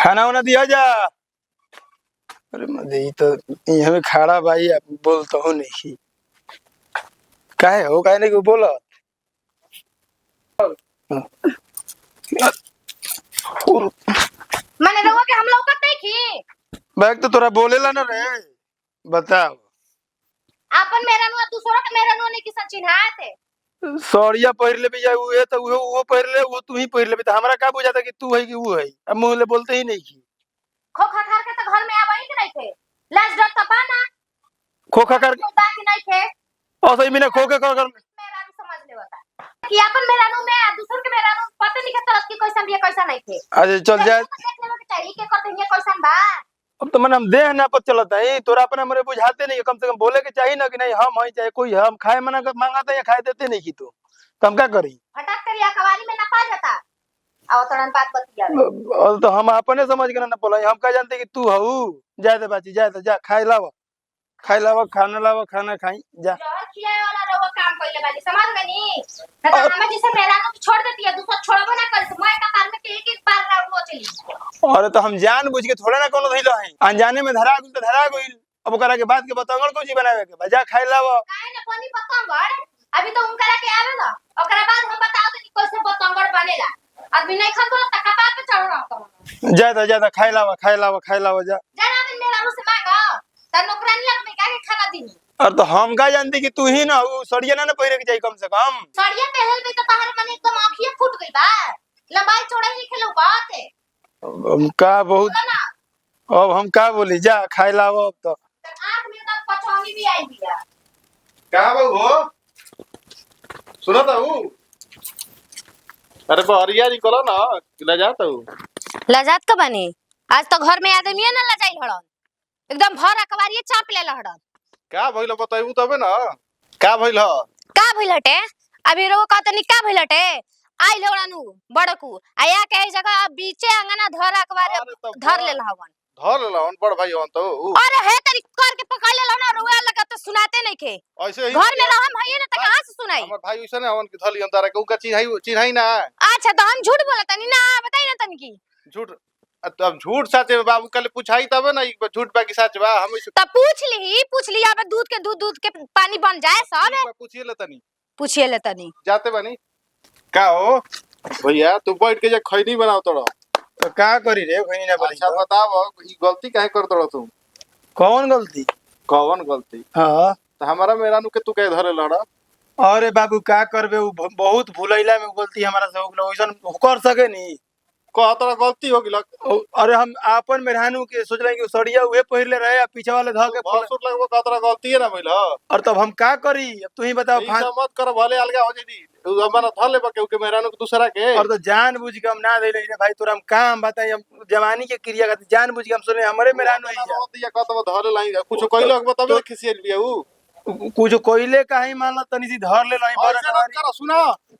खाना वाना दिया जा। अरे मदे तो यहाँ में खड़ा भाई बोलता हो नहीं काहे हो काहे नहीं बोला। मैंने रहुआ के हम लोग नहीं की बैग तो तोरा बोलेला ना रे। बताओ अपन मेरा नु दूसरा के मेरा नु नहीं किसन चिन्हाए थे। सौरिया पहिर ले भी जाए वो तो वो पहिर ले वो तू ही पहिर ले तो हमरा का बुझाता कि तू है कि वो है। अब मुंह ले बोलते ही नहीं की खोखा खार के तो घर में आवे ही नहीं थे। लाज डर तपाना खोखा कर होता कि नहीं थे। और सही में खोखे कर मेरा नु समझ ले बता कि अपन मेरा नु में दूसर के मेरा नु पता नहीं के तरह की कैसा भी कैसा नहीं थे। अरे चल जाए देख लेवे के चाहिए के करते हैं कैसा बा। अब तो मन हम देह ना पर चलता है तोरा अपन हमरे बुझाते नहीं कम से कम बोले के चाहिए ना कि नहीं हम है चाहे कोई हम खाए मना मांगाते या खाए देते नहीं की तो हम क्या करी। फटक कर या कवारी में ना पा जाता और तड़न बात बतिया और तो हम अपने समझ के ना बोला हम क्या जानते कि तू हऊ जाए दे बाची जाए जा खाए लावा खाना लावा खाना खाई जा। जहर खियाए वाला रहुआ काम कइले बानी समझ गनी ना तो हमें जैसे मेरा नु छोड़ देती है दूसरा छोड़बो ना कर मैं का पार में के एक बार राउंड हो चली। और तो हम जान बुझ के थोड़ा ना कोनो धइलो है अनजाने में धरा गइल तो धरा गइल। अब ओकरा के बाद के बताओ को जी बनावे के बजा खाए लावा काहे ना पानी पतंगड़ अभी तो उनकरा के आवे ना ओकरा बाद हम बताओ तो कैसे पतंगड़ बनेला आदमी नहीं खा तो तकपा पे चढ़ रहा तो ज्यादा खाए लावा जा जरा दिन मेरा नु से मांगा त नौकरानी लग में का के खाना दी। और तो हम का जानते कि तू ही ना सड़िया ना पहिरे के चाहिए कम से कम। सड़िया पहल में तो ताहर मन एकदम आंखिए फूट गई बा लंबाई चौड़ाई नहीं खेलो बात है हम का बहुत अब हम का बोली जा खाए लावा अब तो आंख में तो पछौनी भी आई बिया का बाबू हो सुनो तो अरे बहरिया निकलो ना ले जाता हूँ लजात तो बनी आज तो घर में आदमी ना लजाई हड़न एकदम भर अकबारिए चाप ले लहड़न का भइल बताइबू तबे ना का भइल ह का भइलटे अभी रो का तनी का भइलटे आई लहड़नु बड़कू आया के जगह बीचे अंगना धर अकबार धर ले लहवन धर लेलन बड़ भाई हन तो अरे हे तरी कर के पकड़ ले लहना रोया लगा तो सुनाते नहीं के ऐसे ही घर में रहम हइए ना त कहां से सुनाई हमर भाई वैसे हवन की धली हम तारा के उका चिन्हाई ना। अच्छा तो हम झूठ बोलतनी ना बताई ना तनी की झूठ अब झूठ सच है बाबू कल पूछाई तबे ना झूठ बाकी सच बा हम तब पूछ ली अब दूध के पानी बन जाए सब पूछिए ले तनी पूछिए ले तनी जाते बनी का हो भैया तू बैठ के जे खैनी बनाओ तोड़ा तो का करी रे खैनी ना बनी। अच्छा बताओ ई गलती काहे कर तोड़ा तू कौन गलती कौन गलती हां तो हमारा मेरा नु के तू कहे धरे लड़ा। अरे बाबू का करबे बहुत भूलैला में गलती हमारा से हो गेल ओइसन कर सके नी कह तोरा गलती हो गेल। अरे हम आपन मेहरानू के सोचले कि सड़िया उहे पहिरले रहे आ पीछे वाले ध के भसुर लगबो कह तोरा गलती है ना भइल ह और तब हम का करी अब तू ही बताओ ई सब मत कर भले अलगा हो जदी हमारा धर ले बके के मेहरानू के दूसरा के और तो जान बुझ के हम ना देले रे भाई तोरा हम काम बताई हम जवानी के क्रिया का जान बुझ के हम सुने हमरे मेहरानू है दिया कहत धर लाई कुछ कइलो बताबे खिसियल बिया उ कुछ कोइले काहे मानला तनी सी धर ले लाई ऐसे मत कर सुना